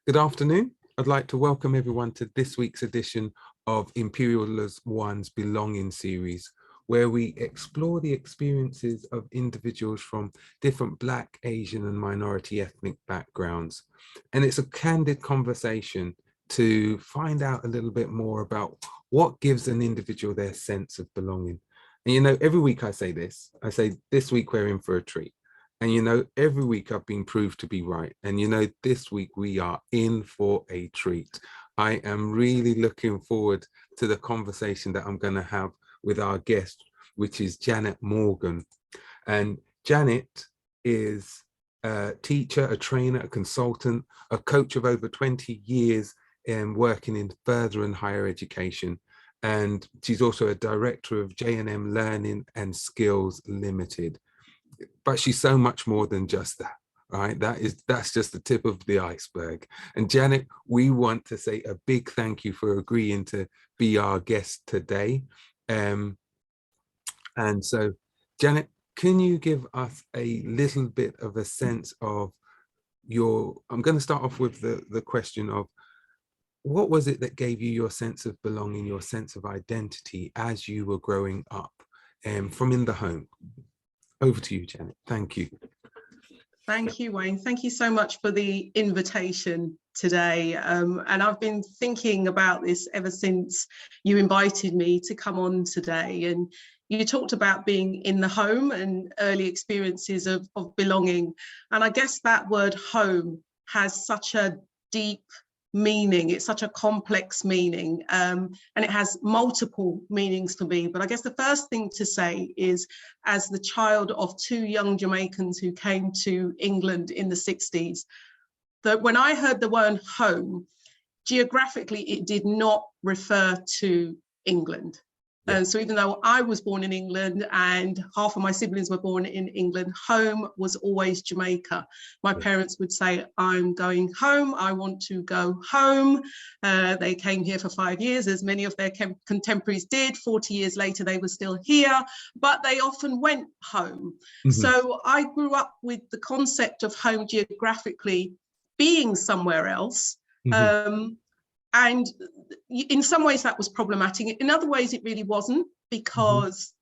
Good afternoon. I'd like to welcome everyone to this week's edition of Imperial One's Belonging series, where we explore the experiences of individuals from different Black, Asian and minority ethnic backgrounds. And it's a candid conversation to find out a little bit more about what gives an individual their sense of belonging. And you know, every week I say this week we're in for a treat. And you know, every week I've been proved to be right. And you know, this week we are in for a treat. I am really looking forward to the conversation that I'm going to have with our guest, which is Jannett Morgan. And Jannett is a teacher, a trainer, a consultant, a coach of over 20 years in working in further and higher education. And she's also a director of J&M Learning and Skills Limited. But she's so much more than just that, right? That's just the tip of the iceberg. And Jannett, we want to say a big thank you for agreeing to be our guest today. And so, Jannett, can you give us a little bit of a sense of I'm going to start off with the question of, what was it that gave you your sense of belonging, your sense of identity as you were growing up from in the home? Over to you, Jannett. Thank you. Thank you, Wayne. Thank you so much for the invitation today. And I've been thinking about this ever since you invited me to come on today. And you talked about being in the home and early experiences of belonging. And I guess that word home has such a deep meaning. It's such a complex meaning, and it has multiple meanings for me. But I guess the first thing to say is, as the child of two young Jamaicans who came to England in the 60s, that when I heard the word home, geographically, it did not refer to England. Yeah. So even though I was born in England and half of my siblings were born in England, home was always Jamaica. My parents would say, I'm going home, I want to go home. They came here for 5 years, as many of their contemporaries did. 40 years later, they were still here, but they often went home. Mm-hmm. So I grew up with the concept of home geographically being somewhere else. Mm-hmm. And in some ways that was problematic. In other ways, it really wasn't, because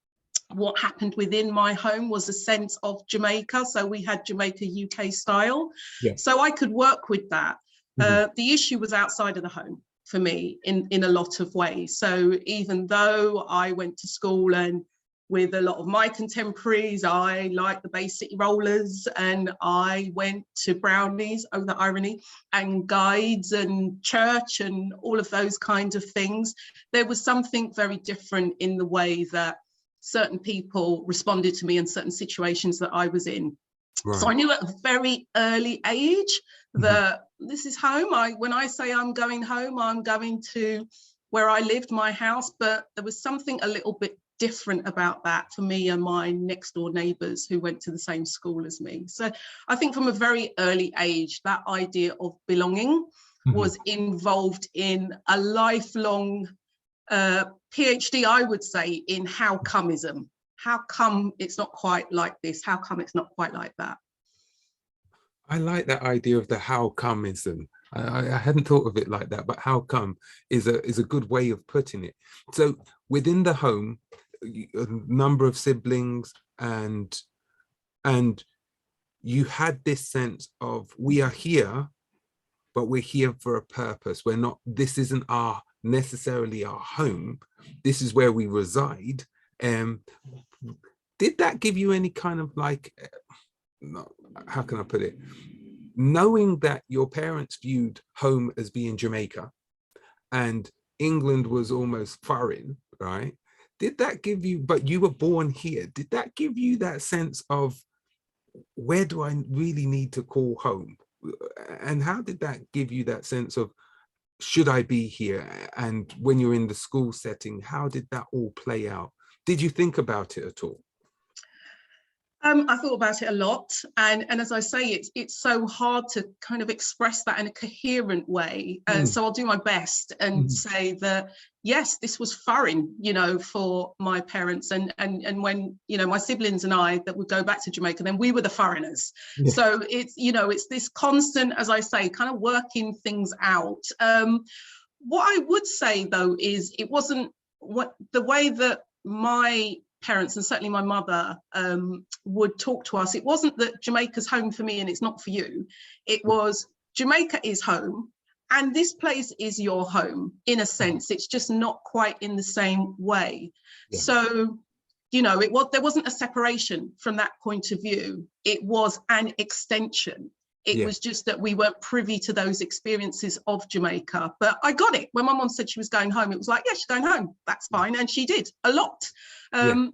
what happened within my home was a sense of Jamaica. So we had Jamaica UK style. Yeah. So I could work with that. The issue was outside of the home for me in a lot of ways. So even though I went to school and with a lot of my contemporaries, I liked the Bay City Rollers, and I went to Brownies, oh the irony, and Guides and church and all of those kinds of things. There was something very different in the way that certain people responded to me in certain situations that I was in. Right. So I knew at a very early age that this is home. When I say I'm going home, I'm going to where I lived, my house, but there was something a little bit different about that for me and my next door neighbours who went to the same school as me. So I think from a very early age, that idea of belonging was involved in a lifelong PhD, I would say, in how comeism. How come it's not quite like this? How come it's not quite like that? I like that idea of the how comeism. I hadn't thought of it like that, but how come is a good way of putting it. So within the home, a number of siblings, and you had this sense of, we are here, but we're here for a purpose. We're not, this isn't necessarily our home. This is where we reside. Did that give you any kind of like, how can I put it? Knowing that your parents viewed home as being Jamaica and England was almost foreign, right? Did that give you, but you were born here, did that give you that sense of, where do I really need to call home? And how did that give you that sense of, should I be here? And when you're in the school setting, how did that all play out? Did you think about it at all? I thought about it a lot, and as I say, it's so hard to kind of express that in a coherent way. And so I'll do my best and say that yes, this was foreign, for my parents, and when my siblings and I that would go back to Jamaica, then we were the foreigners. Yeah. So it's this constant, as I say, kind of working things out. What I would say though is it wasn't the way that my parents, and certainly my mother, would talk to us. It wasn't that Jamaica's home for me and it's not for you. It was Jamaica is home and this place is your home in a sense. It's just not quite in the same way. Yeah. So, there wasn't a separation from that point of view. It was an extension. It was just that we weren't privy to those experiences of Jamaica. But I got it. When my mom said she was going home, it was like, yeah, she's going home. That's fine. And she did a lot.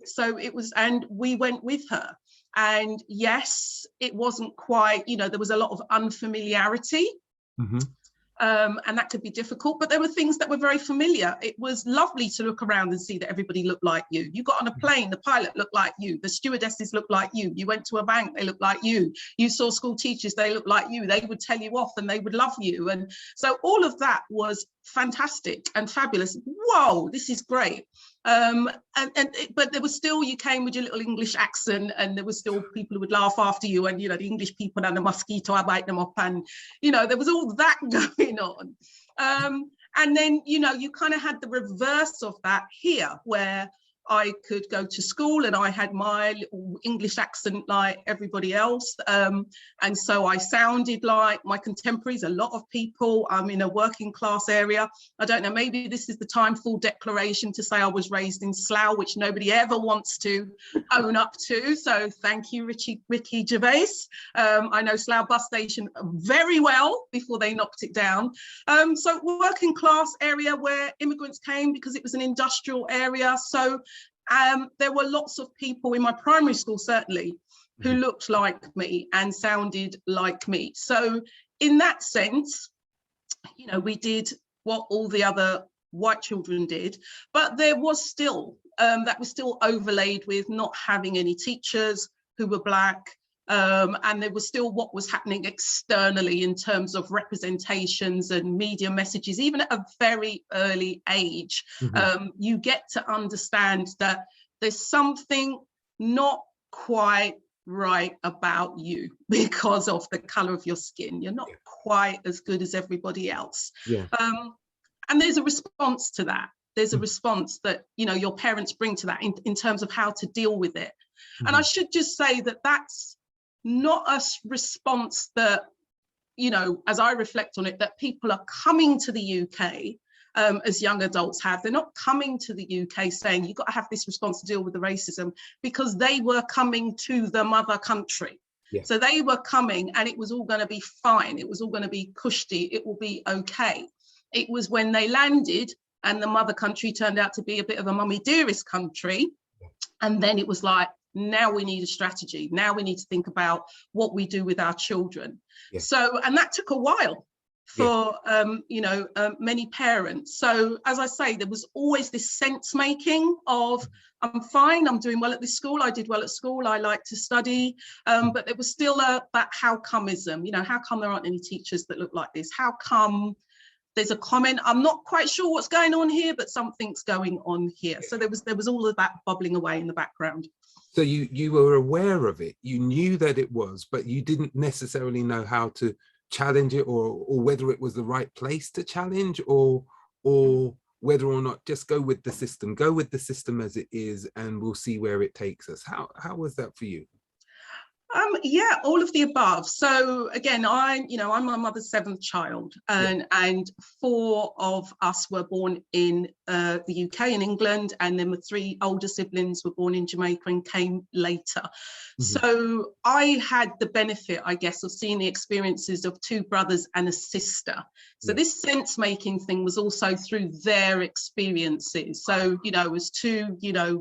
So it was, and we went with her. And yes, it wasn't quite, there was a lot of unfamiliarity. And that could be difficult, but there were things that were very familiar. It was lovely to look around and see that everybody looked like you. You got on a plane, the pilot looked like you, the stewardesses looked like you, you went to a bank, they looked like you saw school teachers, they looked like you, they would tell you off and they would love you. And so all of that was fantastic and fabulous. Whoa, this is great. But there was still, you came with your little English accent, and there was still people who would laugh after you, and the English people and the mosquito, I bite them up, and there was all that going on. And then you kind of had the reverse of that here, where I could go to school and I had my little English accent like everybody else. And so I sounded like my contemporaries, a lot of people. I'm in a working class area. I don't know, maybe this is the time, full declaration, to say I was raised in Slough, which nobody ever wants to own up to. So thank you, Ricky Gervais. I know Slough bus station very well before they knocked it down. So working class area where immigrants came because it was an industrial area. So there were lots of people in my primary school, certainly, who looked like me and sounded like me. So in that sense, we did what all the other white children did, but there was still, that was still overlaid with not having any teachers who were Black. And there was still what was happening externally in terms of representations and media messages. Even at a very early age, you get to understand that there's something not quite right about you because of the color of your skin. You're not quite as good as everybody else. And there's a response to that. There's a response that your parents bring to that in terms of how to deal with it. And I should just say that that's not a response that, as I reflect on it, that people are coming to the UK as young adults have. They're not coming to the UK saying, you've got to have this response to deal with the racism, because they were coming to the mother country. So they were coming and it was all going to be fine. It was all going to be cushy. It will be okay. It was when they landed and the mother country turned out to be a bit of a mummy dearest country. And then it was like, now we need a strategy. Now we need to think about what we do with our children. So, and that took a while for, many parents. So as I say, there was always this sense making of, I'm fine, I'm doing well at this school, I did well at school, I like to study, but there was still that how comeism, how come there aren't any teachers that look like this? How come there's a comment, I'm not quite sure what's going on here, but something's going on here. So there was all of that bubbling away in the background. So you were aware of it, you knew that it was, but you didn't necessarily know how to challenge it, or whether it was the right place to challenge, or whether or not just go with the system as it is, and we'll see where it takes us. How was that for you? Yeah, all of the above. So again, I'm my mother's seventh child, and four of us were born in the UK, in England, and then the three older siblings were born in Jamaica and came later. So I had the benefit, I guess, of seeing the experiences of two brothers and a sister. So this sense making thing was also through their experiences. So, it was two,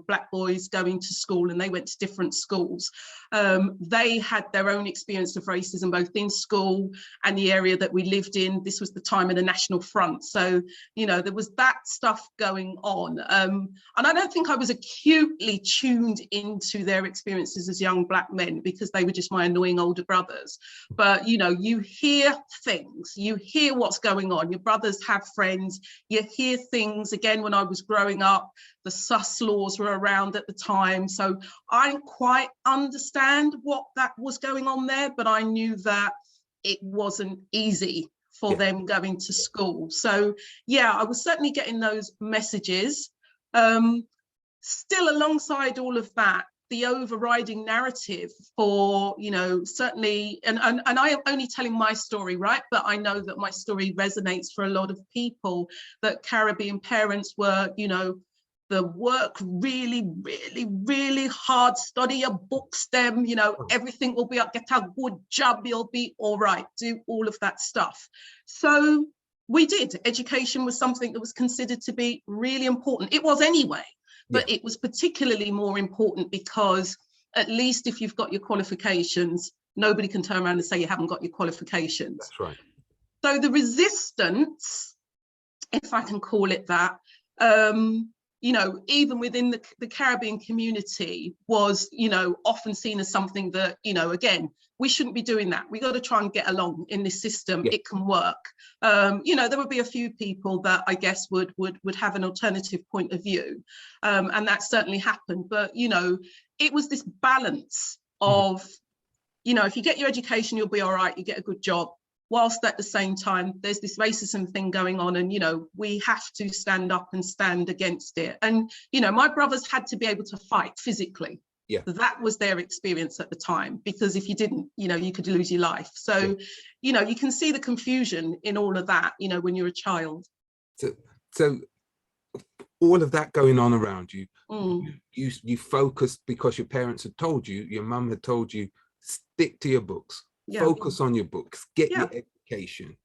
Black boys going to school, and they went to different schools. They had their own experience of racism, both in school and the area that we lived in. This was the time of the National Front. So, there was that stuff going on. And I don't think I was acutely tuned into their experiences as young black men because they were just my annoying older brothers. But, you know, you hear things, you hear what's going on. Your brothers have friends, you hear things. Again, when I was growing up, the sus laws were around at the time. So I didn't quite understand what that was going on there, but I knew that it wasn't easy for them going to school. So yeah, I was certainly getting those messages. Still, alongside all of that, the overriding narrative for, you know, certainly, and I am only telling my story, right? But I know that my story resonates for a lot of people, that Caribbean parents were, you know, the work really, really, really hard, study your books, them, you know, everything will be up, get a good job, you'll be all right, do all of that stuff. So we did. Education was something that was considered to be really important. It was anyway, but it was particularly more important because at least if you've got your qualifications, nobody can turn around and say you haven't got your qualifications. That's right. So the resistance, if I can call it that, you know, even within the Caribbean community was, you know, often seen as something that, you know, again, we shouldn't be doing that. We got to try and get along in this system. It can work. You know, there would be a few people that I guess would have an alternative point of view. And that certainly happened. But, you know, it was this balance of, you know, if you get your education, you'll be all right, you get a good job. Whilst at the same time, there's this racism thing going on, and, you know, we have to stand up and stand against it. And, you know, my brothers had to be able to fight physically. That was their experience at the time, because if you didn't, you know, you could lose your life. So, you know, you can see the confusion in all of that, you know, when you're a child. So all of that going on around you, you focused because your parents had told you, your mum had told you, stick to your books. Focus on your books, get your education.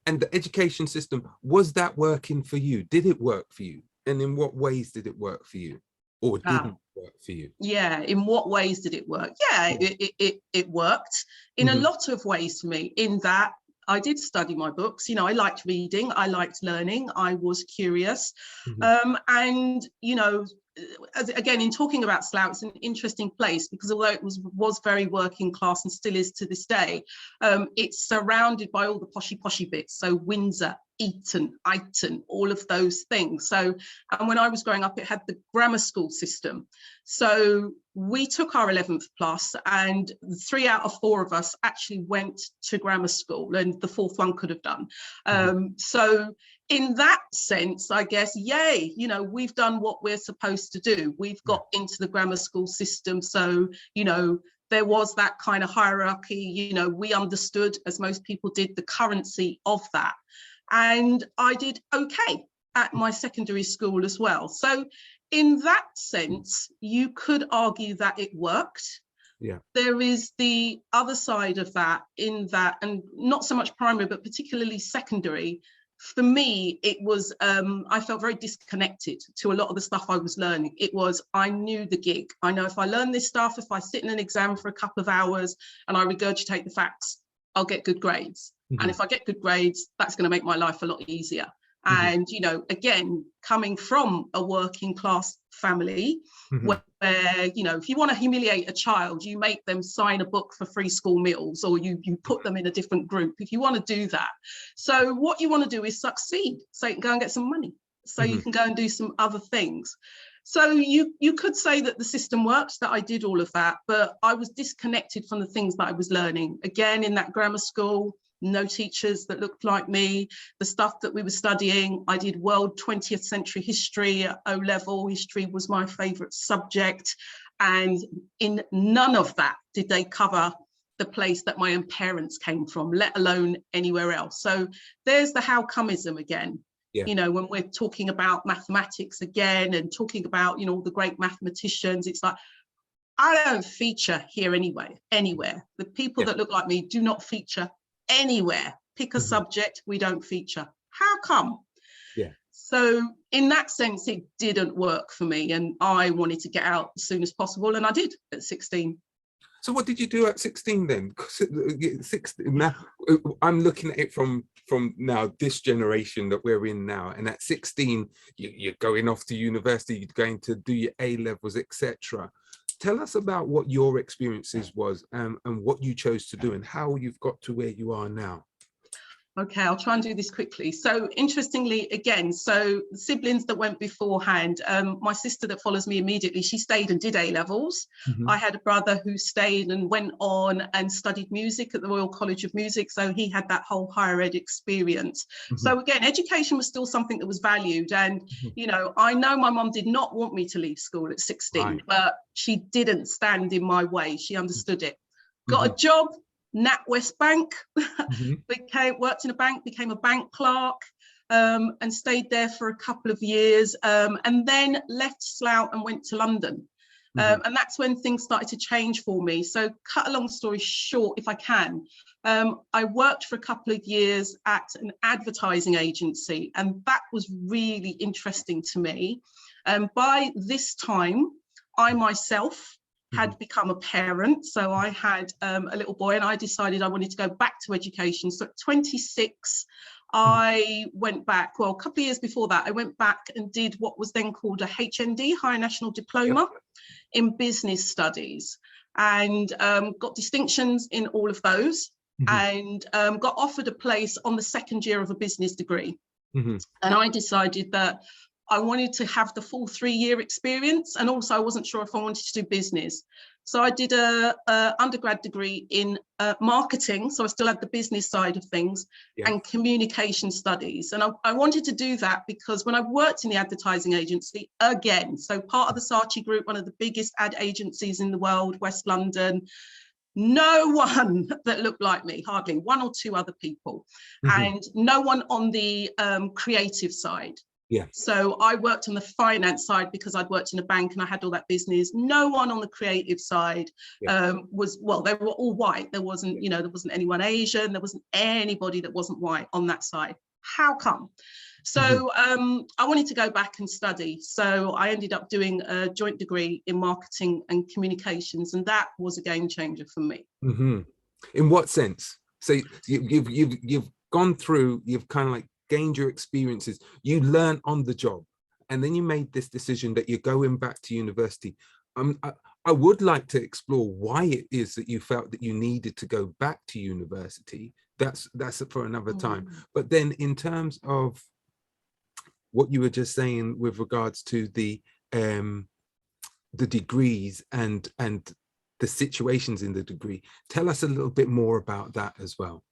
And the education system, was that working for you? Did it work for you? And in what ways did it work for you? Or didn't work for you? In what ways did it work? It worked in a lot of ways for me, in that I did study my books. You know, I liked reading, I liked learning, I was curious. And, you know, again, in talking about Slough, it's an interesting place because although it was very working class and still is to this day, it's surrounded by all the poshy bits. So Windsor, Eton, Iton, all of those things. So, and when I was growing up, it had the grammar school system. So we took our 11th plus, and 3 out of 4 of us actually went to grammar school, and the 4th one could have done. So in that sense, I guess, yay, you know, we've done what we're supposed to do. We've got into the grammar school system. So, you know, there was that kind of hierarchy, you know, we understood, as most people did, the currency of that. And I did okay at my secondary school as well. So in that sense, you could argue that it worked. There is the other side of that, in that, and not so much primary, but particularly secondary. For me, it was, I felt very disconnected to a lot of the stuff I was learning. It was, I knew the gig. I know if I learn this stuff, if I sit in an exam for a couple of hours and I regurgitate the facts, I'll get good grades. And if I get good grades, that's going to make my life a lot easier. And, you know, again, coming from a working class family where, you know, if you want to humiliate a child, you make them sign a book for free school meals, or you put them in a different group if you want to do that. So what you want to do is succeed, so you can go and get some money, so you can go and do some other things. So you could say that the system works, that I did all of that, but I was disconnected from the things that I was learning. Again, in that grammar school, no teachers that looked like me. The stuff that we were studying, I did world 20th century history at O-level. History was my favorite subject. And in none of that did they cover the place that my own parents came from, let alone anywhere else. So there's the how comeism again. You know, when we're talking about mathematics again and talking about, you know, all the great mathematicians, it's like, I don't feature here anyway, anywhere. The people that look like me do not feature anywhere. Pick a subject, we don't feature. How come? So in that sense, it didn't work for me, and I wanted to get out as soon as possible, and I did at 16. So what did you do at 16 then? 16, now I'm looking at it from now this generation that we're in now, and at 16 you're going off to university, you're going to do your A levels, etc. Tell us about what your experiences was, and what you chose to do and how you've got to where you are now. Okay, I'll try and do this quickly. So interestingly, again, so the siblings that went beforehand, my sister that follows me immediately, she stayed and did A levels. I had a brother who stayed and went on and studied music at the Royal College of Music. So he had that whole higher ed experience. So again, education was still something that was valued. And, you know, I know my mum did not want me to leave school at 16, but she didn't stand in my way. She understood it. Got a job, NatWest Bank, worked in a bank, became a bank clerk, and stayed there for a couple of years, and then left Slough and went to London. And that's when things started to change for me. So cut a long story short, if I can, I worked for a couple of years at an advertising agency, and that was really interesting to me. By this time, I myself had become a parent. So I had a little boy, and I decided I wanted to go back to education. So at 26, I went back, well, a couple of years before that, I went back and did what was then called a HND, Higher National Diploma in Business Studies, and got distinctions in all of those, and got offered a place on the second year of a business degree. And I decided that I wanted to have the full 3-year experience, and also I wasn't sure if I wanted to do business. So I did a undergrad degree in marketing, so I still had the business side of things, and communication studies. And I wanted to do that because when I worked in the advertising agency, again, so part of the Saatchi Group, one of the biggest ad agencies in the world, West London, no one that looked like me, hardly, 1 or 2 other people, and no one on the creative side. So I worked on the finance side because I'd worked in a bank and I had all that business. No one on the creative side was, well, they were all white. There wasn't, you know, there wasn't anyone Asian. There wasn't anybody that wasn't white on that side. How come? So I wanted to go back and study. So I ended up doing a joint degree in marketing and communications, and that was a game changer for me. In what sense? So you've gone through, you've kind of like gained your experiences, you learn on the job, and then you made this decision that you're going back to university. I would like to explore why it is that you felt that you needed to go back to university. That's for another time. But then in terms of what you were just saying with regards to the degrees and the situations in the degree, tell us a little bit more about that as well.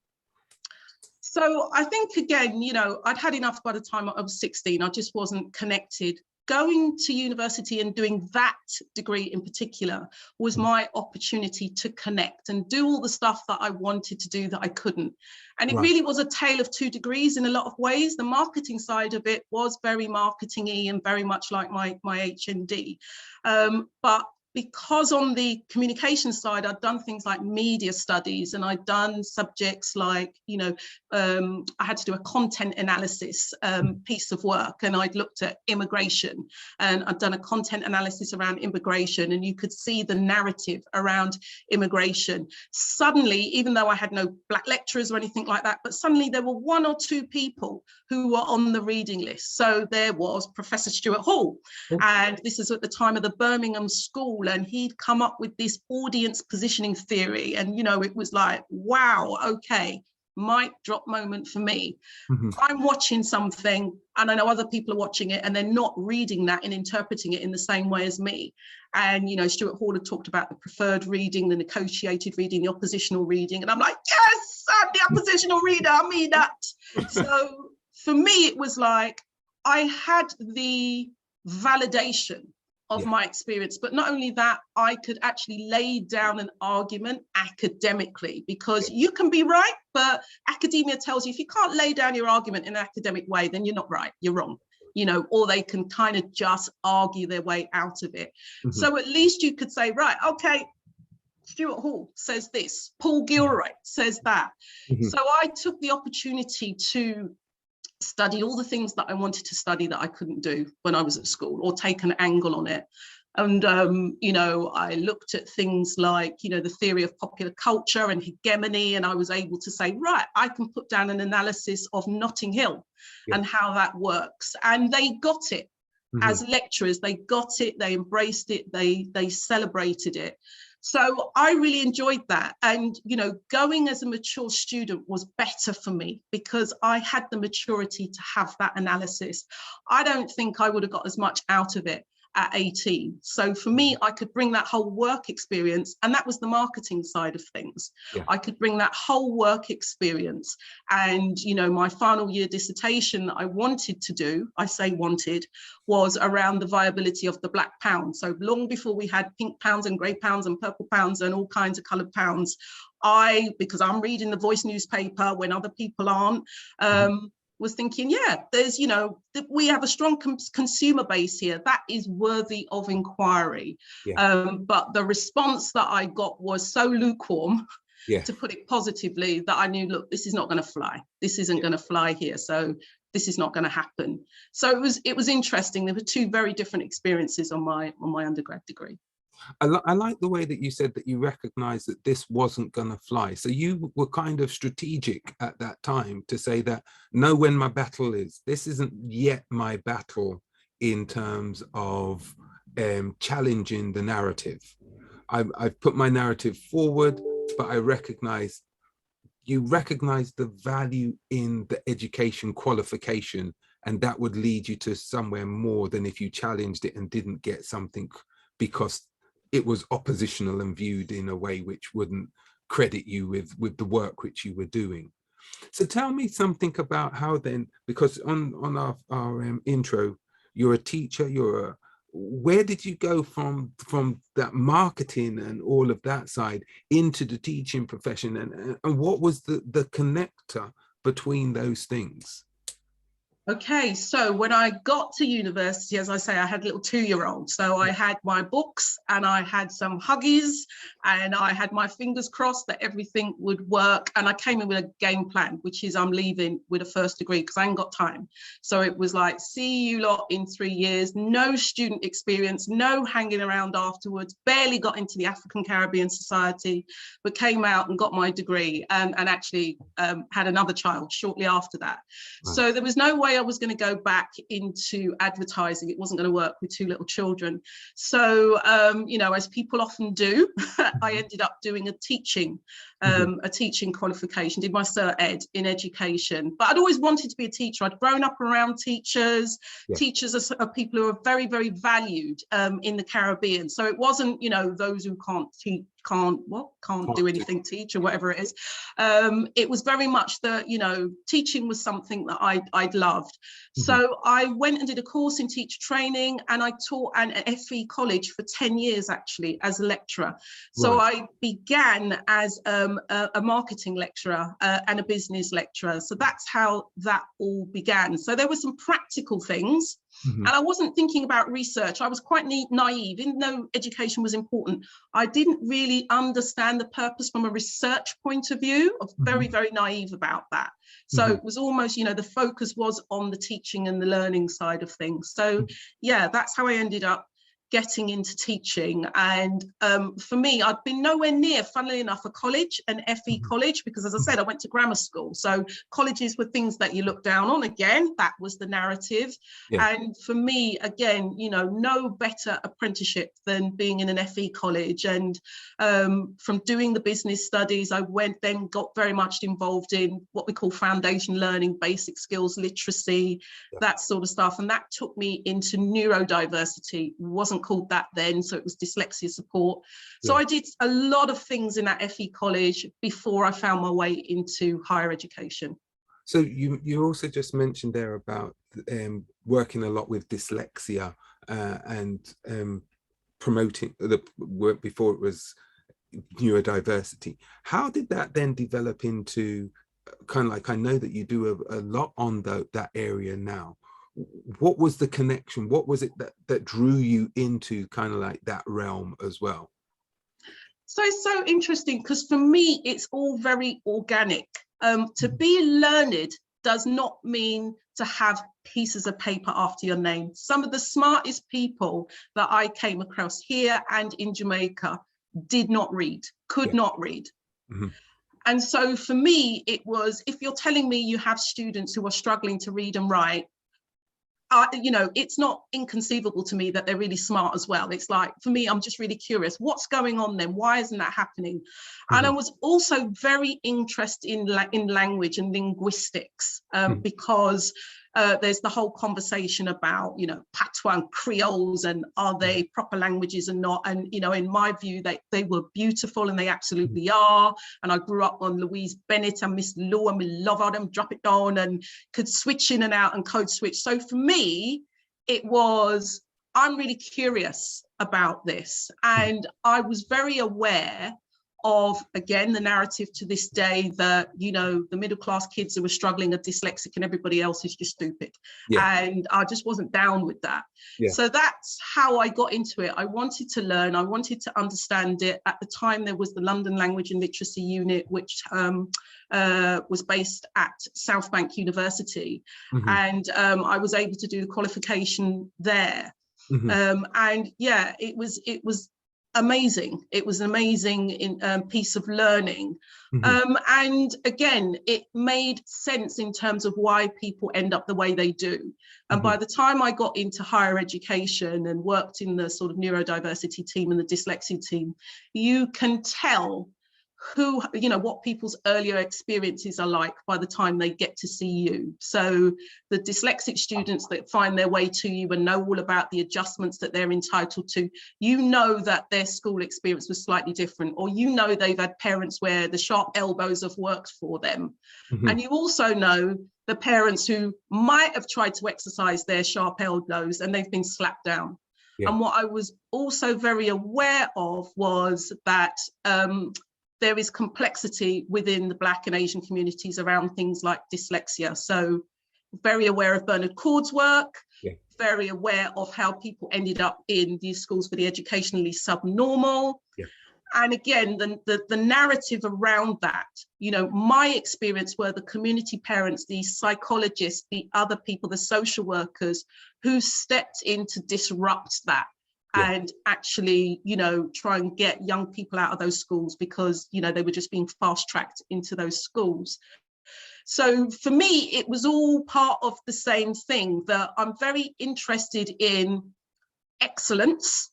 So I think, again, you know, I'd had enough by the time I was 16. I just wasn't connected. Going to university and doing that degree in particular was my opportunity to connect and do all the stuff that I wanted to do that I couldn't. And it really was a tale of 2 degrees in a lot of ways. The marketing side of it was very marketing-y and very much like my HND. But because on the communication side, I'd done things like media studies, and I'd done subjects like, you know, I had to do a content analysis piece of work, and I'd looked at immigration, and I'd done a content analysis around immigration, and you could see the narrative around immigration. Suddenly, even though I had no black lecturers or anything like that, but suddenly there were 1 or 2 people who were on the reading list. So there was Professor Stuart Hall, and this is at the time of the Birmingham School, and he'd come up with this audience positioning theory, and you know, it was like, wow, okay, mic drop moment for me. I'm watching something and I know other people are watching it and they're not reading that and interpreting it in the same way as me. And you know, Stuart Hall had talked about the preferred reading, the negotiated reading, the oppositional reading, and I'm like, yes, I'm the oppositional reader, I mean that. So for me, it was like I had the validation of my experience, but not only that, I could actually lay down an argument academically, because you can be right, but academia tells you if you can't lay down your argument in an academic way, then you're not right, you're wrong, you know, or they can kind of just argue their way out of it. So at least you could say, right, okay, Stuart Hall says this, Paul Gilroy says that. So I took the opportunity to study all the things that I wanted to study that I couldn't do when I was at school, or take an angle on it. And, you know, I looked at things like, you know, the theory of popular culture and hegemony, and I was able to say, right, I can put down an analysis of Notting Hill and how that works. And they got it. As lecturers, they got it, they embraced it, they celebrated it. So I really enjoyed that. And, you know, going as a mature student was better for me because I had the maturity to have that analysis. I don't think I would have got as much out of it at 18. So for me, I could bring that whole work experience, and that was the marketing side of things. I could bring that whole work experience. And, you know, my final year dissertation that I wanted to do, I say wanted, was around the viability of the black pound. So long before we had pink pounds and grey pounds and purple pounds and all kinds of coloured pounds, because I'm reading the Voice newspaper when other people aren't, was thinking, yeah, there's, you know, we have a strong consumer base here that is worthy of inquiry. But the response that I got was so lukewarm, to put it positively, that I knew, look, this is not going to fly. This isn't going to fly here. So this is not going to happen. So it was interesting. There were two very different experiences on my undergrad degree. I like the way that you said that you recognized that this wasn't going to fly. So you were kind of strategic at that time to say that, know when my battle is. This isn't yet my battle in terms of challenging the narrative. I've put my narrative forward, but I recognize, you recognize the value in the education qualification, and that would lead you to somewhere more than if you challenged it and didn't get something because it was oppositional and viewed in a way which wouldn't credit you with the work which you were doing. So tell me something about how then, because on our intro, you're a teacher, where did you go from that marketing and all of that side into the teaching profession, and what was the connector between those things? Okay, so when I got to university, as I say, I had a little 2-year-old. So I had my books and I had some Huggies and I had my fingers crossed that everything would work. And I came in with a game plan, which is I'm leaving with a first degree because I ain't got time. So it was like, see you lot in 3 years, no student experience, no hanging around afterwards, barely got into the African Caribbean Society, but came out and got my degree and actually had another child shortly after that. So there was no way I was going to go back into advertising. It wasn't going to work with 2 little children. So, you know, as people often do, I ended up doing a teaching qualification, did my Cert Ed in education. But I'd always wanted to be a teacher. I'd grown up around teachers. Teachers are people who are very, very valued in the Caribbean. So it wasn't, you know, those who can't teach, can't do anything, teach, or whatever it is. It was very much that, you know, teaching was something that I'd loved. So I went and did a course in teacher training, and I taught at an FE college for 10 years actually as a lecturer. So I began as a marketing lecturer and a business lecturer. So that's how that all began. So there were some practical things. And I wasn't thinking about research. I was quite naive, even though education was important. I didn't really understand the purpose from a research point of view. I was very, very naive about that. So it was almost, you know, the focus was on the teaching and the learning side of things. So yeah, that's how I ended up getting into teaching. And for me, I'd been nowhere near, funnily enough, a college, an FE college, because as I said, I went to grammar school. So colleges were things that you look down on. Again, that was the narrative. And for me, again, you know, no better apprenticeship than being in an FE college. And from doing the business studies, I got very much involved in what we call foundation learning, basic skills, literacy, that sort of stuff. And that took me into neurodiversity. Wasn't called that then, so it was dyslexia support. So I did a lot of things in that FE college before I found my way into higher education. So you also just mentioned there about working a lot with dyslexia and promoting the work before it was neurodiversity. How did that then develop into kind of like, I know that you do a lot on that area now. What was the connection? What was it that drew you into kind of like that realm as well? So it's so interesting because for me, it's all very organic. To be learned does not mean to have pieces of paper after your name. Some of the smartest people that I came across here and in Jamaica did not read, could not read. Mm-hmm. And so for me, it was, if you're telling me you have students who are struggling to read and write, you know, it's not inconceivable to me that they're really smart as well. It's like, for me, I'm just really curious, what's going on then? Why isn't that happening? Mm-hmm. And I was also very interested in language and linguistics, because there's the whole conversation about, you know, patois and creoles, and are they proper languages and not? And, you know, in my view, they were beautiful, and they absolutely are. And I grew up on Louise Bennett and Miss Lou, and we love all them drop it down, and could switch in and out and code switch. So for me, it was, I'm really curious about this. And I was very aware of, again, the narrative to this day that, you know, the middle class kids who were struggling are dyslexic and everybody else is just stupid. And I just wasn't down with that. So that's how I got into it. I wanted to learn, I wanted to understand it. At the time, there was the London Language and Literacy Unit, which was based at South Bank University. And I was able to do the qualification there. And yeah, it was amazing. It was an amazing piece of learning. And again, it made sense in terms of why people end up the way they do. And by the time I got into higher education and worked in the sort of neurodiversity team and the dyslexia team, you can tell who, you know, what people's earlier experiences are like by the time they get to see you. So the dyslexic students that find their way to you and know all about the adjustments that they're entitled to, you know that their school experience was slightly different, or you know they've had parents where the sharp elbows have worked for them. And you also know the parents who might have tried to exercise their sharp elbows and they've been slapped down. And what I was also very aware of was that there is complexity within the Black and Asian communities around things like dyslexia. So very aware of Bernard Cord's work, very aware of how people ended up in these schools for the educationally subnormal. And again, the narrative around that, you know, my experience were the community parents, the psychologists, the other people, the social workers who stepped in to disrupt that. And actually, you know, try and get young people out of those schools because, you know, they were just being fast-tracked into those schools. So for me, it was all part of the same thing, that I'm very interested in excellence,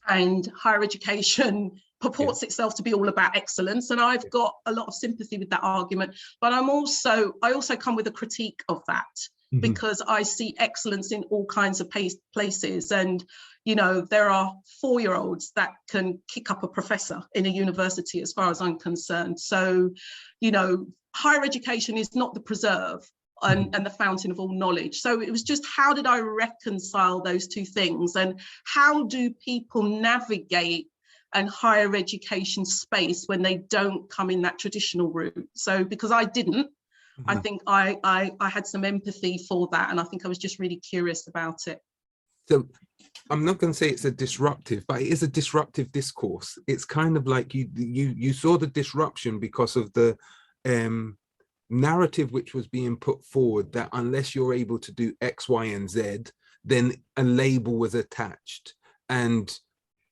and higher education purports itself to be all about excellence. And I've got a lot of sympathy with that argument, but I also come with a critique of that. Because I see excellence in all kinds of places. And, you know, there are 4-year-olds that can kick up a professor in a university, as far as I'm concerned. So, you know, higher education is not the preserve and the fountain of all knowledge. So it was just, how did I reconcile those two things? And how do people navigate an higher education space when they don't come in that traditional route? So because I didn't, I think I had some empathy for that, and I think I was just really curious about it. So I'm not going to say it's a disruptive, but it is a disruptive discourse. It's kind of like you saw the disruption because of the narrative which was being put forward, that unless you're able to do X, Y, and Z, then a label was attached. And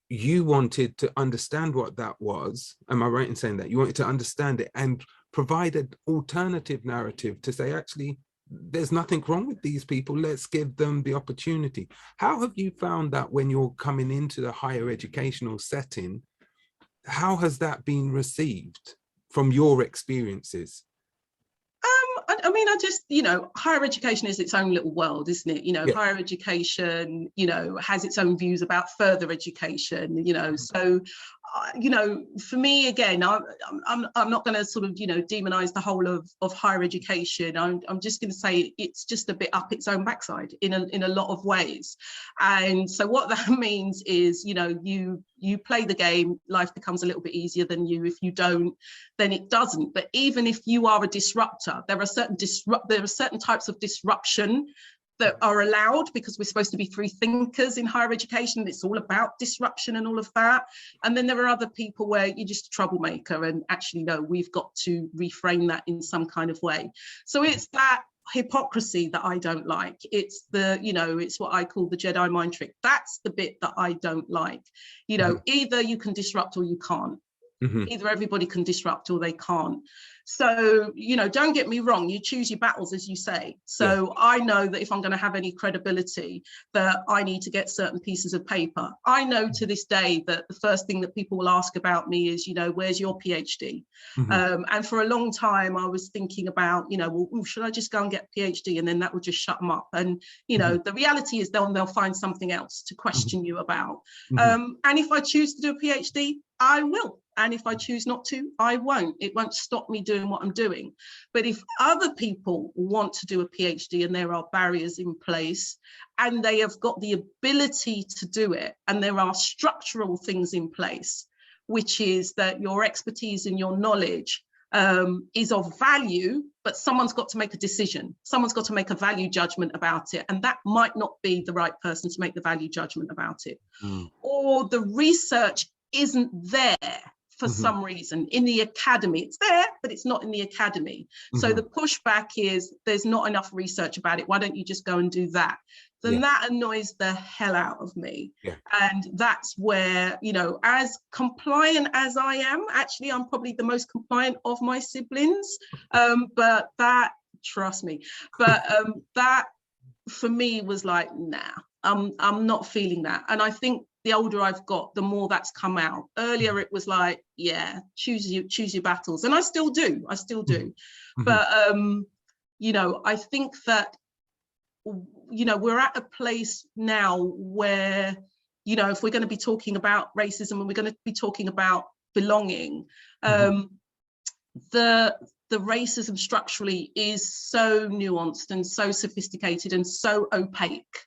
you wanted to understand what that was. Am I right in saying that? You wanted to understand it and provide an alternative narrative to say, actually, there's nothing wrong with these people. Let's give them the opportunity. How have you found that when you're coming into the higher educational setting? How has that been received from your experiences? I mean, I just, you know, higher education is its own little world, isn't it? You know, higher education, you know, has its own views about further education, you know, so, you know, for me, again, I'm not going to sort of, you know, demonize the whole of higher education. I'm just going to say it's just a bit up its own backside in a lot of ways. And so what that means is, you know, you play the game, life becomes a little bit easier than you. If you don't, then it doesn't. But even if you are a disruptor, there are certain types of disruption that are allowed, because we're supposed to be free thinkers in higher education. It's all about disruption and all of that. And then there are other people where you're just a troublemaker, and actually, no, we've got to reframe that in some kind of way. So it's that hypocrisy that I don't like. It's the, it's what I call the Jedi mind trick. That's the bit that I don't like. Either you can disrupt or you can't. Either everybody can disrupt or they can't. So, don't get me wrong, you choose your battles, as you say. So I know that if I'm going to have any credibility, that I need to get certain pieces of paper. I know to this day that the first thing that people will ask about me is, where's your PhD? And for a long time, I was thinking about, well, should I just go and get a PhD? And then that would just shut them up. And, the reality is they'll find something else to question you about. And if I choose to do a PhD, I will. And if I choose not to, I won't. It won't stop me doing what I'm doing. But if other people want to do a PhD and there are barriers in place and they have got the ability to do it, and there are structural things in place, which is that your expertise and your knowledge is of value, but someone's got to make a decision. Someone's got to make a value judgment about it. And that might not be the right person to make the value judgment about it. Or the research isn't there for some reason in the academy. It's there, but it's not in the academy. So the pushback is there's not enough research about it. Why don't you just go and do that? Then that annoys the hell out of me. And that's where, as compliant as I am, actually, I'm probably the most compliant of my siblings. But that, trust me, that for me was like, nah, I'm not feeling that. And I think the older I've got, the more that's come out. Earlier, it was like, choose your battles. And I still do. But, I think that, we're at a place now where, if we're going to be talking about racism and we're going to be talking about belonging, the racism structurally is so nuanced and so sophisticated and so opaque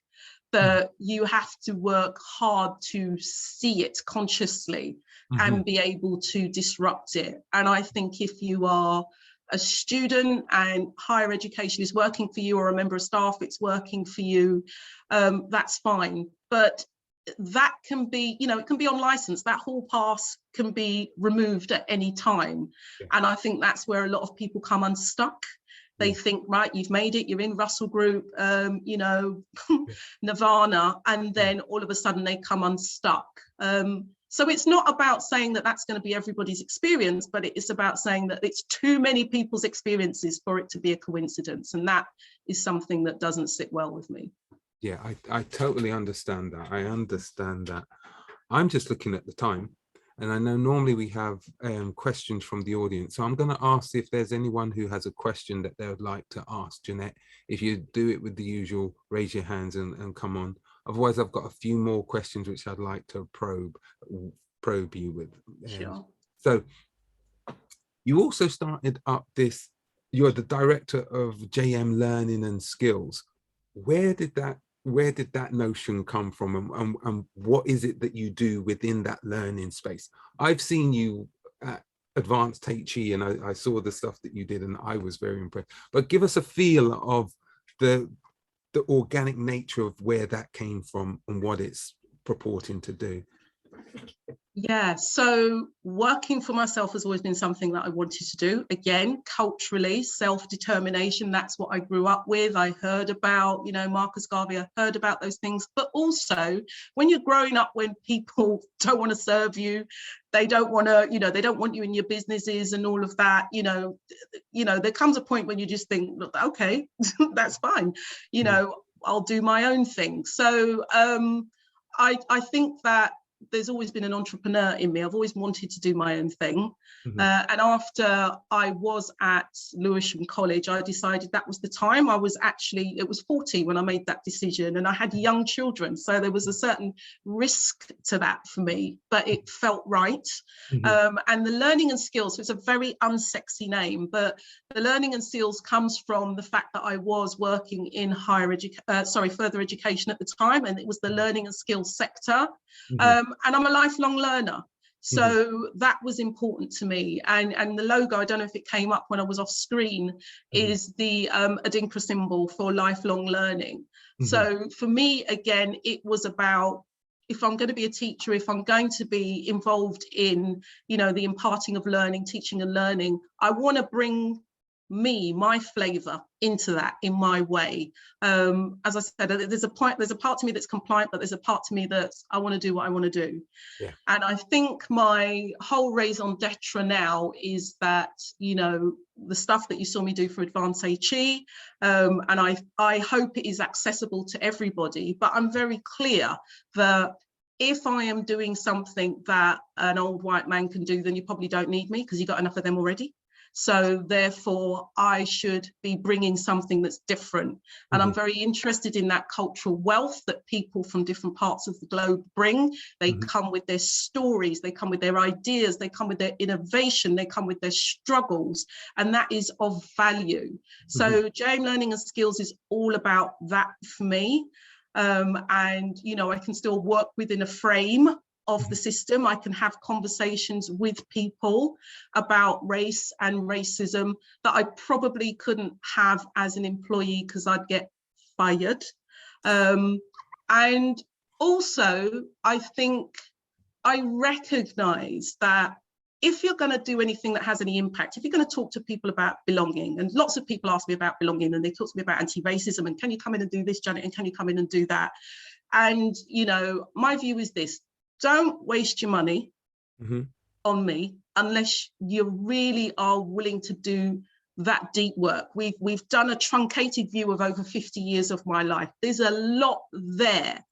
that you have to work hard to see it consciously and be able to disrupt it. And I think if you are a student and higher education is working for you, or a member of staff, it's working for you, that's fine. But that can be, it can be on license. That hall pass can be removed at any time. And I think that's where a lot of people come unstuck. They think, right, you've made it, you're in Russell Group, Nirvana, and then all of a sudden they come unstuck. So it's not about saying that that's going to be everybody's experience, but it is about saying that it's too many people's experiences for it to be a coincidence. And that is something that doesn't sit well with me. Yeah, I totally understand that. I understand that. I'm just looking at the time. And I know normally we have questions from the audience. So I'm going to ask if there's anyone who has a question that they would like to ask Jannett. If you do it with the usual, raise your hands and come on. Otherwise, I've got a few more questions which I'd like to probe you with. Sure. So you also started up this, you're the director of JM Learning and Skills. Where did that notion come from, and what is it that you do within that learning space? I've seen you at Advanced HE and I saw the stuff that you did and I was very impressed. But give us a feel of the organic nature of where that came from and what it's purporting to do. Yeah, so working for myself has always been something that I wanted to do. Again, culturally, self-determination, that's what I grew up with. I heard about, Marcus Garvey, I heard about those things. But also, when you're growing up, when people don't want to serve you, they don't want to, they don't want you in your businesses and all of that, there comes a point when you just think, look, okay, that's fine, I'll do my own thing. So I think that there's always been an entrepreneur in me. I've always wanted to do my own thing. And after I was at Lewisham College, I decided that was the time. It was 40 when I made that decision, and I had young children. So there was a certain risk to that for me, but it felt right. And the learning and skills, so it's a very unsexy name, but the learning and skills comes from the fact that I was working in further education at the time, and it was the learning and skills sector. And I'm a lifelong learner. So that was important to me. And the logo, I don't know if it came up when I was off screen, is the Adinkra symbol for lifelong learning. So for me, again, it was about, if I'm going to be a teacher, if I'm going to be involved in, the imparting of learning, teaching and learning, I want to bring my flavor into that in my way. As I said, there's a part to me that's compliant, but there's a part to me that's I want to do what I want to do. Yeah. And I think my whole raison d'etre now is that, you know, the stuff that you saw me do for Advanced HE, and I hope it is accessible to everybody, but I'm very clear that if I am doing something that an old white man can do, then you probably don't need me because you've got enough of them already. So therefore, I should be bringing something that's different. And I'm very interested in that cultural wealth that people from different parts of the globe bring. They come with their stories, they come with their ideas, they come with their innovation, they come with their struggles, and that is of value. So JM Learning and Skills is all about that for me. And, you know, I can still work within a frame of the system. I can have conversations with people about race and racism that I probably couldn't have as an employee because I'd get fired. And also, I think I recognize that if you're going to do anything that has any impact, if you're going to talk to people about belonging, and lots of people ask me about belonging and they talk to me about anti-racism and can you come in and do this, Janet, and can you come in and do that? And, you know, my view is this: don't waste your money on me unless you really are willing to do that deep work. We've done a truncated view of over 50 years of my life. There's a lot there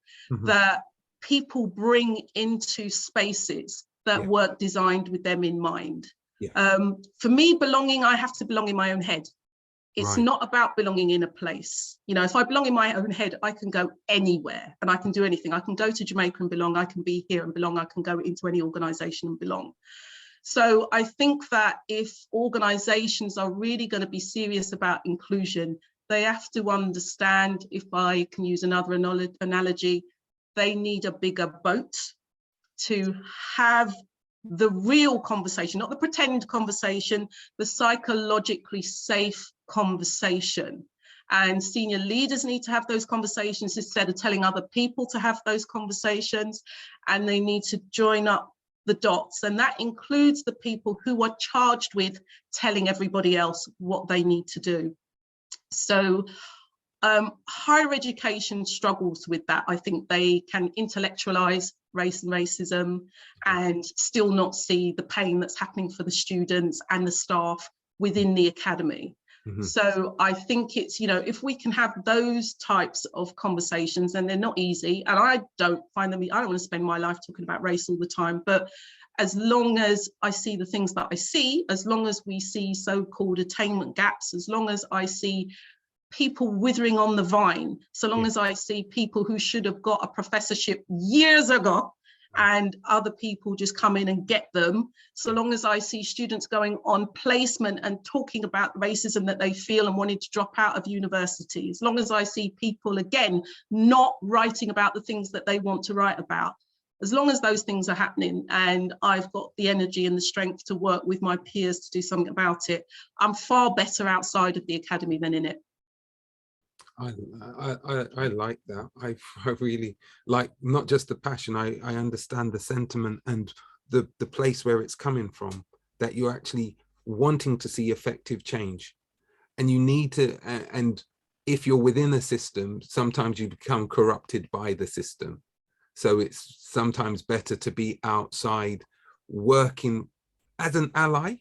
that people bring into spaces that weren't designed with them in mind. For me, belonging, I have to belong in my own head. It's not about belonging in a place. You know, if I belong in my own head, I can go anywhere and I can do anything. I can go to Jamaica and belong. I can be here and belong. I can go into any organization and belong. So I think that if organizations are really going to be serious about inclusion, they have to understand, if I can use another analogy, they need a bigger boat to have the real conversation, not the pretend conversation, the psychologically safe conversation. And senior leaders need to have those conversations instead of telling other people to have those conversations, and they need to join up the dots. And that includes the people who are charged with telling everybody else what they need to do. So higher education struggles with that. I think they can intellectualize race and racism and still not see the pain that's happening for the students and the staff within the academy. So I think it's, you know, if we can have those types of conversations, and they're not easy, and I don't find them, I don't want to spend my life talking about race all the time, but as long as I see the things that I see, as long as we see so-called attainment gaps, as long as I see people withering on the vine, so long as I see people who should have got a professorship years ago and other people just come in and get them, so long as I see students going on placement and talking about racism that they feel and wanting to drop out of university, as long as I see people, again, not writing about the things that they want to write about, as long as those things are happening and I've got the energy and the strength to work with my peers to do something about it, I'm far better outside of the academy than in it. I like that. I really like not just the passion. I understand the sentiment and the place where it's coming from, that you're actually wanting to see effective change, and you need to, and if you're within a system, sometimes you become corrupted by the system. So it's sometimes better to be outside working as an ally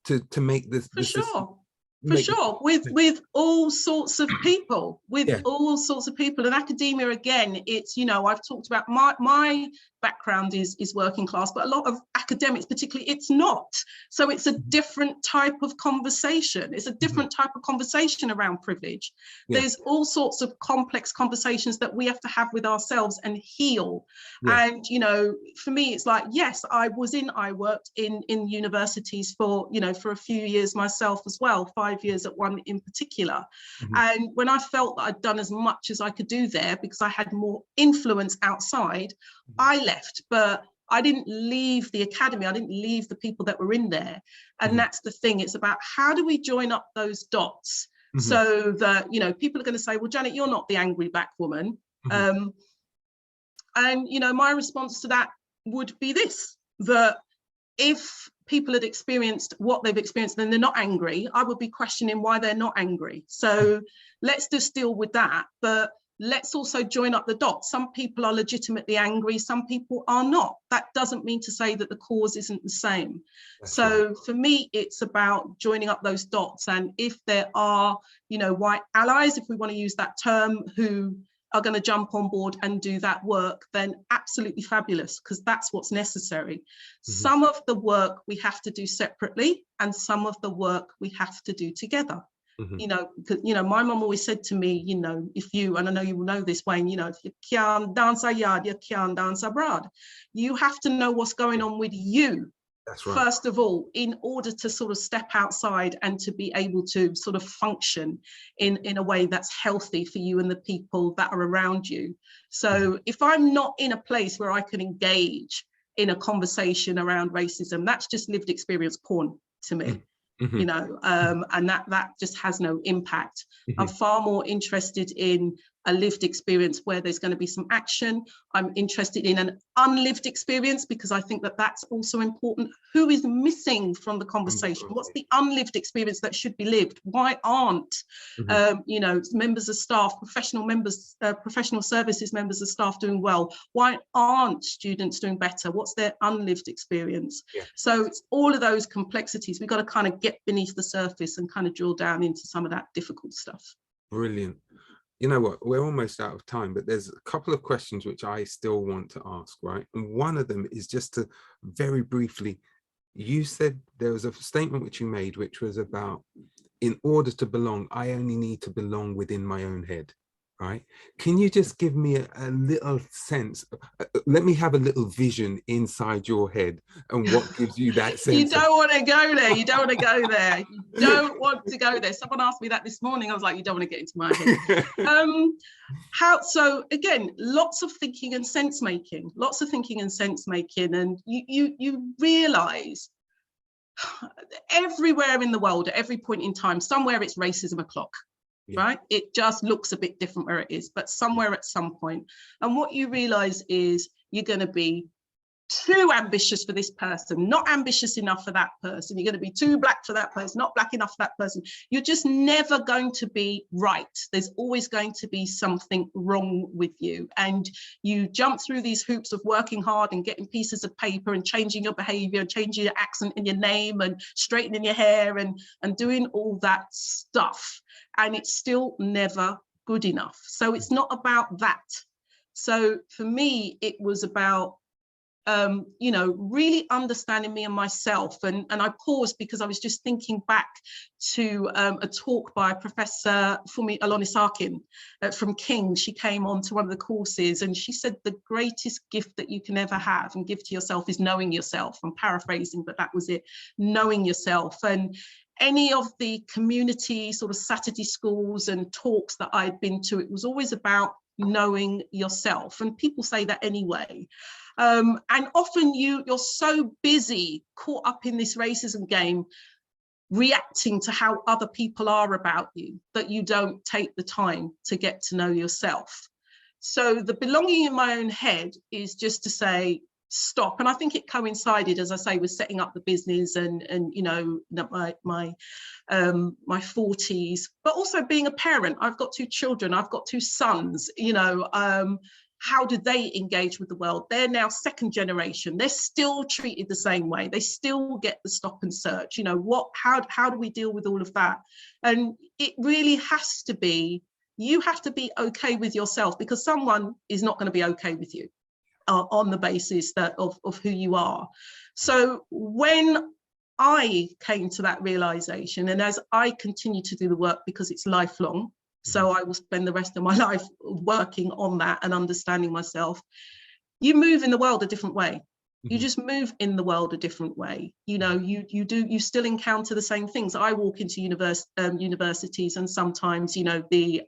to make this. For sure. For sure, with all sorts of people, all sorts of people. And academia, again, it's, you know, I've talked about my background is working class, but a lot of academics particularly, it's not. So it's a different type of conversation. It's a different type of conversation around privilege. There's all sorts of complex conversations that we have to have with ourselves and heal. And, you know, for me, it's like, yes, I worked in universities for, you know, for a few years myself as well, 5 years at one in particular. And when I felt that I'd done as much as I could do there because I had more influence outside, I left, but I didn't leave the academy. I didn't leave the people that were in there. And that's the thing. It's about how do we join up those dots so that, you know, people are going to say, well, Janet, you're not the angry black woman. And, you know, my response to that would be this, that if people had experienced what they've experienced and they're not angry, I would be questioning why they're not angry. So let's just deal with that. But let's also join up the dots. Some people are legitimately angry, some people are not. That doesn't mean to say that the cause isn't the same. That's so right. for me, it's about joining up those dots. And if there are, you know, white allies, if we want to use that term, who are going to jump on board and do that work, then absolutely fabulous, because that's what's necessary. Some of the work we have to do separately, and some of the work we have to do together. You know, because, you know, my mom always said to me, you know, if you, and I know you will know this, Wayne, you know, if you can't dance a yard, you can't dance abroad. You have to know what's going on with you. That's right. First of all, in order to sort of step outside and to be able to sort of function in a way that's healthy for you and the people that are around you. So if I'm not in a place where I can engage in a conversation around racism, that's just lived experience porn to me. You know, and that just has no impact. I'm far more interested in a lived experience where there's going to be some action. I'm interested in an unlived experience, because I think that that's also important. Who is missing from the conversation? What's the unlived experience that should be lived? Why aren't, you know, members of staff, professional members, professional services members of staff doing well? Why aren't students doing better? What's their unlived experience? So it's all of those complexities. We've got to kind of get beneath the surface and kind of drill down into some of that difficult stuff. Brilliant. You know what, we're almost out of time, but there's a couple of questions which I still want to ask, right? And one of them is just to very briefly, you said there was a statement which you made, which was about, in order to belong, I only need to belong within my own head, right? Can you just give me a little sense? Let me have a little vision inside your head, and what gives you that sense? You don't want to go there. You don't want to go there. You don't want to go there. Someone asked me that this morning. I was like, you don't want to get into my head. So again, lots of thinking and sense making, and you realize everywhere in the world, at every point in time, somewhere it's racism o'clock. Right? It just looks a bit different where it is, but somewhere at some point. And what you realize is you're going to be too ambitious for this person, not ambitious enough for that person. You're going to be too black for that person, not black enough for that person. You're just never going to be right. There's always going to be something wrong with you. And you jump through these hoops of working hard and getting pieces of paper and changing your behavior and changing your accent and your name and straightening your hair and doing all that stuff. And it's still never good enough. So it's not about that. So for me, it was about you know, really understanding me and myself. And I paused because I was just thinking back to a talk by Professor Fumi Olonisakin from King. She came on to one of the courses and she said the greatest gift that you can ever have and give to yourself is knowing yourself. I'm paraphrasing, but that was it, knowing yourself. And any of the community sort of Saturday schools and talks that I'd been to, it was always about knowing yourself. And people say that anyway. And often you're so busy, caught up in this racism game, reacting to how other people are about you, that you don't take the time to get to know yourself. So the belonging in my own head is just to say, stop. And I think it coincided, as I say, with setting up the business and you know, my 40s, but also being a parent. I've got 2 children, I've got 2 sons, you know, how do they engage with the world? They're now 2nd generation. They're still treated the same way. They still get the stop and search. You know, how do we deal with all of that? And it really has to be, you have to be okay with yourself, because someone is not going to be okay with you on the basis that of who you are. So when I came to that realization, and as I continue to do the work, because it's lifelong, so I will spend the rest of my life working on that and understanding myself. You move in the world a different way. You just move in the world a different way. You know, you still encounter the same things. I walk into universities and sometimes, you know, the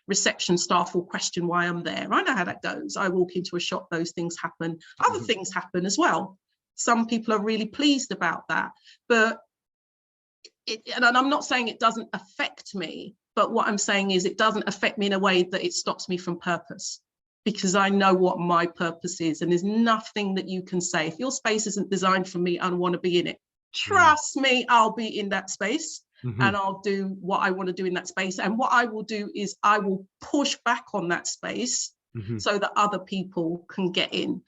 reception staff will question why I'm there. I know how that goes. I walk into a shop, those things happen. Other things happen as well. Some people are really pleased about that. But and I'm not saying it doesn't affect me, but what I'm saying is it doesn't affect me in a way that it stops me from purpose. because I know what my purpose is. And there's nothing that you can say. If your space isn't designed for me, I don't want to be in it. Trust me, I'll be in that space and I'll do what I want to do in that space. And what I will do is I will push back on that space so that other people can get in.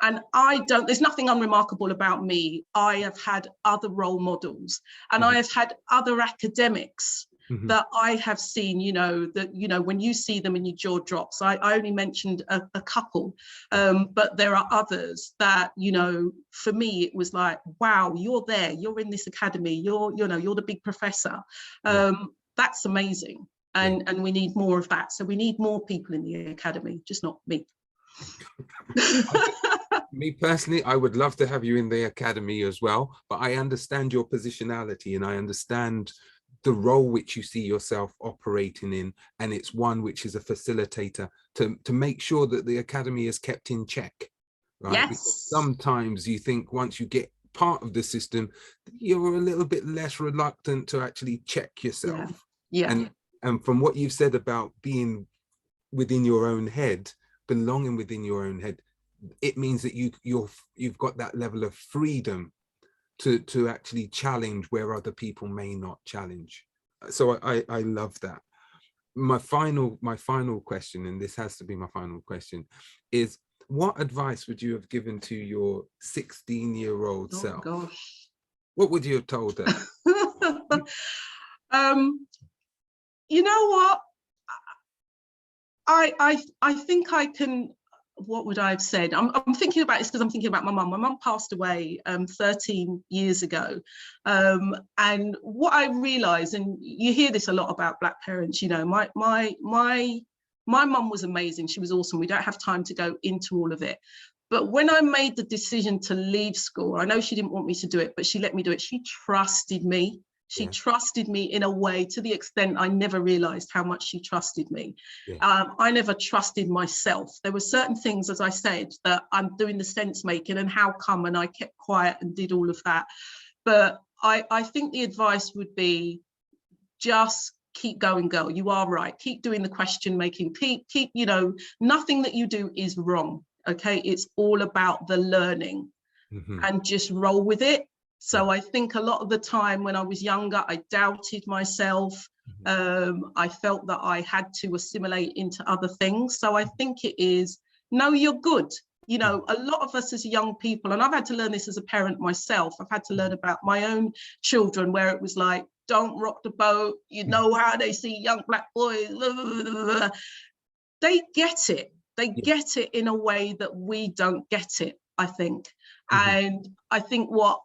And there's nothing unremarkable about me. I have had other role models and I have had other academics that I have seen, when you see them and your jaw drops. I only mentioned a couple, but there are others that, for me, it was like, wow, you're there, you're in this academy, you're the big professor. That's amazing. And we need more of that. So we need more people in the academy, just not me. Me personally, I would love to have you in the academy as well, but I understand your positionality and I understand the role which you see yourself operating in, and it's one which is a facilitator to make sure that the academy is kept in check, right? Yes. Because sometimes you think once you get part of the system, you're a little bit less reluctant to actually check yourself. Yeah. And from what you've said about being within your own head, belonging within your own head, it means that you've got that level of freedom to actually challenge where other people may not challenge. So I love that. My final question, and this has to be my final question, is what advice would you have given to your 16-year-old self? Gosh. What would you have told her? You know what? I think I can. What would I have said? I'm thinking about this because I'm thinking about my mum. My mum passed away 13 years ago. And what I realized, and you hear this a lot about Black parents, my mum was amazing. She was awesome. We don't have time to go into all of it. But when I made the decision to leave school, I know she didn't want me to do it, but she let me do it. She trusted me. She trusted me in a way to the extent I never realized how much she trusted me. I never trusted myself. There were certain things, as I said, that I'm doing the sense making and how come, and I kept quiet and did all of that. But I think the advice would be just keep going, girl. You are right. Keep doing the question making. Keep, nothing that you do is wrong. Okay. It's all about the learning and just roll with it. So I think a lot of the time when I was younger, I doubted myself. I felt that I had to assimilate into other things. So I think it is, no, you're good. A lot of us as young people, and I've had to learn this as a parent myself, I've had to learn about my own children where it was like, don't rock the boat. You know how they see young Black boys. They get it. They get it in a way that we don't get it, I think. And I think what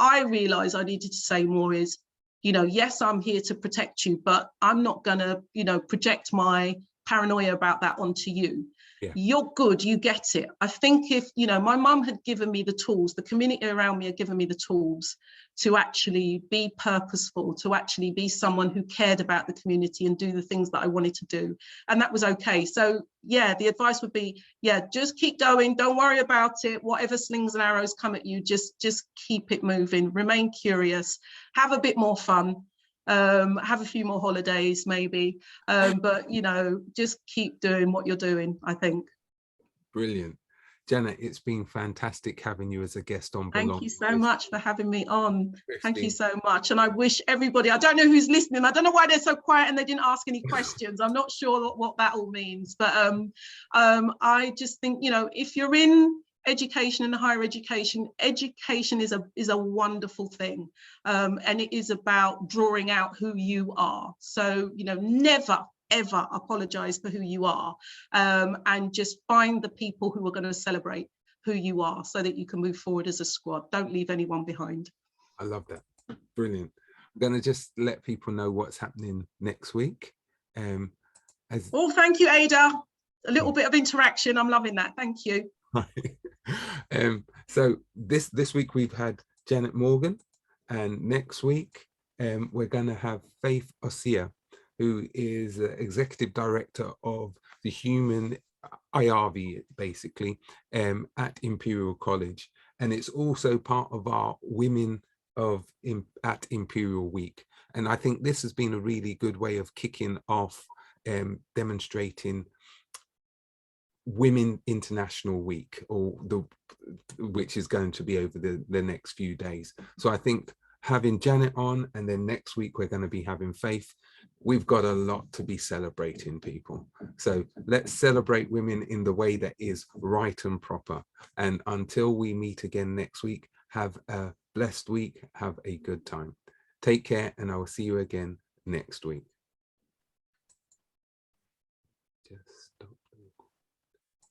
I realized I needed to say more is, yes, I'm here to protect you, but I'm not going to, project my paranoia about that onto you. You're good, you get it. I think if, my mum had given me the tools, the community around me had given me the tools to actually be purposeful, to actually be someone who cared about the community and do the things that I wanted to do. And that was okay. So yeah, the advice would be, just keep going. Don't worry about it. Whatever slings and arrows come at you, just keep it moving, remain curious, have a bit more fun. Have a few more holidays maybe, but just keep doing what you're doing, I think. Brilliant. Jannett, it's been fantastic having you as a guest on Belong. Thank you so much for having me on. Thank you so much. And I wish everybody, I don't know who's listening, I don't know why they're so quiet and they didn't ask any questions. I'm not sure what that all means, but I just think, if you're in education and higher education is a wonderful thing, and it is about drawing out who you are. So never ever apologize for who you are, and just find the people who are going to celebrate who you are so that you can move forward as a squad. Don't leave anyone behind. I love that. Brilliant. I'm going to just let people know what's happening next week. Thank you, Ada. A little bit of interaction. I'm loving that. Thank you. So this week we've had Jannett Morgan, and next week we're going to have Faith Osia, who is executive director of the human IRV, basically, at Imperial College. And it's also part of our Women at Imperial Week. And I think this has been a really good way of kicking off, demonstrating Women International Week, or which is going to be over the next few days. So I think having Jannett on, and then next week we're going to be having Faith, we've got a lot to be celebrating, people. So let's celebrate women in the way that is right and proper. And until we meet again next week, have a blessed week, have a good time. Take care, and I will see you again next week. Just